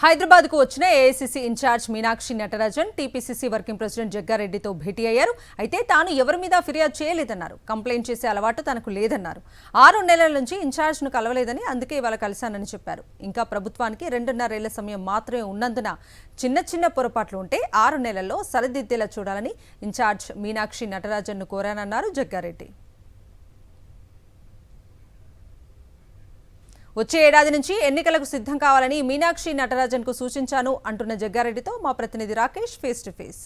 హైదరాబాద్ కు వచ్చిన AICC in-charge Meenakshi Natarajan TPCC working president జగ్గారెడ్డితో భేటీ అయ్యారు. అయితే తాను ఎవరి మీద ఫిర్యాదు చేయలేదన్నారు. కంప్లైంట్ చేసే అలవాటు తనకు లేదన్నారు. 6 నెలల నుంచి ఇన్ఛార్జ్ను కలవలేదని, అందుకే ఇవాళ కలిశానని చెప్పారు. ఇంకా ప్రభుత్వానికి 2.5 ఏళ్ల సమయం మాత్రమే ఉన్నందున చిన్న పొరపాట్లు ఉంటే 6 నెలల్లో సరిదిద్దేలా చూడాలని ఇన్ఛార్జ్ మీనాక్షి నటరాజన్ను కోరానన్నారు జగ్గారెడ్డి. వచ్చే ఏడాది నుంచి ఎన్నికలకు సిద్ధం కావాలని మీనాక్షి నటరాజన్కు సూచించాను అంటున్న జగ్గారెడ్డితో మా ప్రతినిధి Rakesh face to face.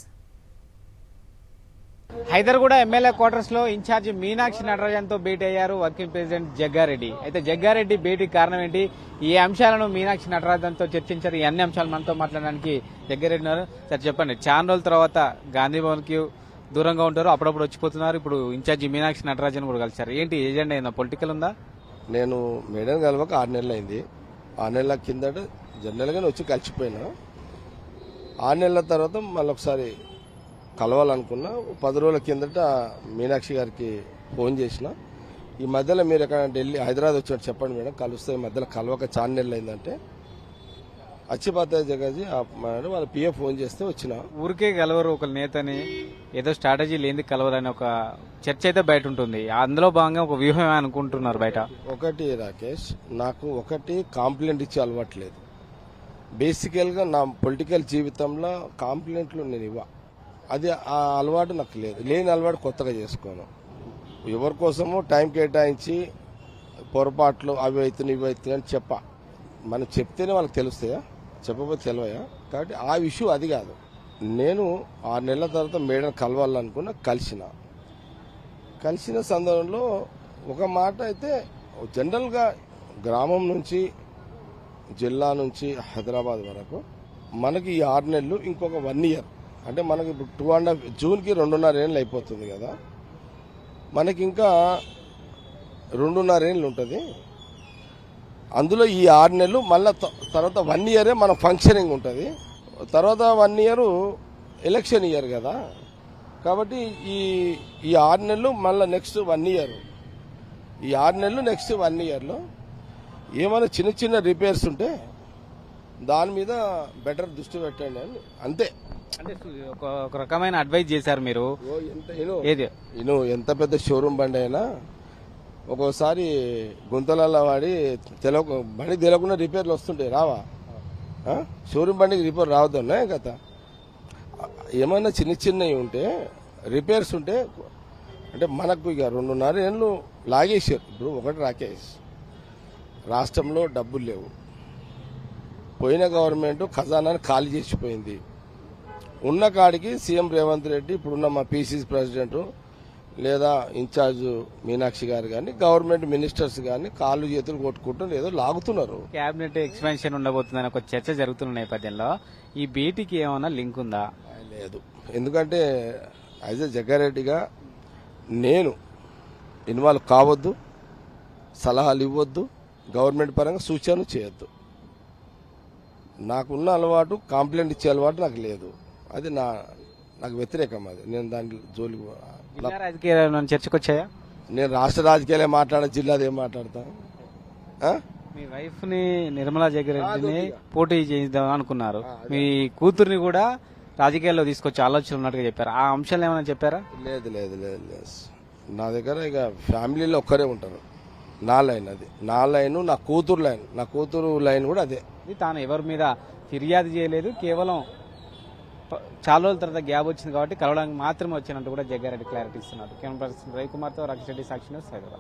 Hyderguda MLA quarters లో ఇన్ఛార్జి మీనాక్షి నటరాజన్తో భేటీ అయ్యారు వర్కింగ్ ప్రెసిడెంట్ జగ్గారెడ్డి. అయితే జగ్గారెడ్డి భేటీకి కారణం ఏంటి, ఈ అంశాలను మీనాక్షి నటరాజన్తో చర్చించారు. ఈ అన్ని అంశాలు మనతో మాట్లాడడానికి జగ్గారెడ్డి ఉన్నారు. సార్ చెప్పండి, చాలా రోజుల తర్వాత గాంధీ భవన్ కి దూరంగా ఉంటారు, అప్పుడప్పుడు వచ్చిపోతున్నారు. ఇప్పుడు ఇన్ఛార్జి మీనాక్షి నటరాజన్ కూడా కలిసారు. ఏంటి ఏజెండా, ఏదైనా పొలిటికల్ ఉందా? నేను మేడం కలవక 6 నెలలు అయింది. 6 నెలల కిందట జనరల్గానే వచ్చి కలిసిపోయినా. 6 నెలల తర్వాత మళ్ళీ ఒకసారి కలవాలనుకున్నా. 10 రోజుల కిందట మీనాక్షి గారికి ఫోన్ చేసిన. ఈ మధ్యలో మీరు ఎక్కడ ఢిల్లీ హైదరాబాద్ వచ్చాడు చెప్పండి మేడం, కలుస్తే ఈ మధ్యలో కలవక 4 నెలలు అయిందంటే అచ్చిపోతాయి జగజీ వాళ్ళ పిఏ ఫోన్ చేస్తే వచ్చిన. ఊరికే కలవరు ఒక నేతని, ఏదో స్ట్రాటజీ లేని కలవరని ఒక చర్చ అయితే బయట ఉంటుంది. అందులో భాగంగా ఒక వ్యూహం అనుకుంటున్నారు బయట. ఒకటి రాకేష్, నాకు కాంప్లైంట్ ఇచ్చే అలవాట్లేదు. బేసికల్ గా నా పొలిటికల్ జీవితంలో కాంప్లైంట్లు నేను ఇవ్వ, అది ఆ అలవాటు నాకు లేదు. లేని అలవాటు కొత్తగా చేసుకోను. ఎవరి కోసమో టైం కేటాయించి పొరపాట్లు అవి అవుతున్నాయి ఇవి అవుతున్నాయి అని మనం చెప్తేనే వాళ్ళకి తెలుస్తాయా, చెప్పకపోతే తెలివయా? కాబట్టి ఆ ఇష్యూ అది కాదు. నేను 6 నెలల తర్వాత మేడం కలవాలనుకున్నా, కలిసిన సందర్భంలో ఒక మాట అయితే, జనరల్గా గ్రామం నుంచి జిల్లా నుంచి హైదరాబాద్ వరకు మనకి ఈ 6 నెలలు ఇంకొక 1 ఇయర్ అంటే మనకి ఇప్పుడు 2.5 జూన్కి 2.5 ఏళ్ళు అయిపోతుంది కదా, మనకి ఇంకా 2.5 ఏళ్ళు ఉంటుంది. అందులో ఈ 6 నెలలు మళ్ళీ తర్వాత 1 ఇయరే మన ఫంక్షనింగ్ ఉంటుంది. తర్వాత 1 ఇయర్ ఎలక్షన్ ఇయర్ కదా, కాబట్టి ఈ 6 నెలలు మళ్ళీ నెక్స్ట్ 1 ఇయర్, ఈ 6 నెలలు నెక్స్ట్ 1 ఇయర్లో ఏమైనా చిన్న రిపేర్స్ ఉంటే దాని మీద బెటర్ దృష్టి పెట్టండి అని, అంతే. అంటే ఒక రకమైన అడ్వైజ్ చేశారు మీరు. ఎంత పెద్ద షోరూమ్ బండి అయినా ఒక్కోసారి గుంతలలో వాడి బండి తెలియకుండా రిపేర్లు వస్తుంటాయి, రావా? షోరూమ్ బండికి రిపేర్ రావద్దన్నా కదా. ఏమైనా చిన్నవి ఉంటే రిపేర్స్ ఉంటే అంటే మనకు ఇక 2.5 ఏళ్ళు లాగేసారు. ఇప్పుడు ఒకటి రాకేష్, రాష్ట్రంలో డబ్బులు లేవు. పోయిన గవర్నమెంట్ ఖజానాని ఖాళీ చేసిపోయింది. ఉన్న కాడికి సీఎం రేవంత్ రెడ్డి, ఇప్పుడున్న మా పీసీసీ ప్రెసిడెంట్ లేదా ఇన్ఛార్జ్ మీనాక్షి గారు కానీ గవర్నమెంట్ మినిస్టర్స్ కానీ కాళ్ళు చేతులు కొట్టుకుంటూ ఏదో లాగుతున్నారు. కేబినెట్ ఎక్స్పాన్షన్ ఉండబోతుందని ఒక చర్చ జరుగుతున్న నేపథ్యంలో ఈ భేటీకి ఏమైనా లింక్ ఉందా? లేదు, ఎందుకంటే యాజ్ ఎ జగ్గారెడ్డిగా నేను ఇన్వాల్వ్ కావద్దు, సలహాలు ఇవ్వద్దు, గవర్నమెంట్ పరంగా సూచనలు చేయొద్దు. నాకున్న అలవాటు కాంప్లైంట్ ఇచ్చే అలవాటు నాకు లేదు. అది నాకు వ్యతిరేకం. అది నేను దాని జోలికి రాజకీయాలు చర్చకు వచ్చాయా? నేను రాష్ట్ర రాజకీయాలే మాట్లాడా, జిల్లాది ఏం మాట్లాడతా? మీ వైఫ్ ని నిర్మలా జగ్గారెడ్డిని పోటీ చేద్దాం అనుకున్నారు. మీ కూతుర్ని కూడా రాజకీయాల్లో తీసుకొచ్చే ఆలోచన ఉన్నట్టుగా చెప్పారు. ఆ అంశాలు ఏమైనా చెప్పారా? లేదు. నా దగ్గర ఇక ఫ్యామిలీలో ఒక్కరే ఉంటారు. నా లైన్ అది, నా లైన్, నా కూతురు లైన్ కూడా అదే. తాను ఎవరి మీద ఫిర్యాదు చేయలేదు, కేవలం చాలా రోజుల తర్వాత గ్యాప్ వచ్చింది కాబట్టి కలవడానికి మాత్రమే వచ్చినట్టు కూడా జగ్గారెడ్డి క్లారిటీ ఇస్తున్నారు. కెమెరా పర్సన్ రవికుమార్తో రాకేష్ రెడ్డి, సాక్షి న్యూస్, హైదరాబాద్.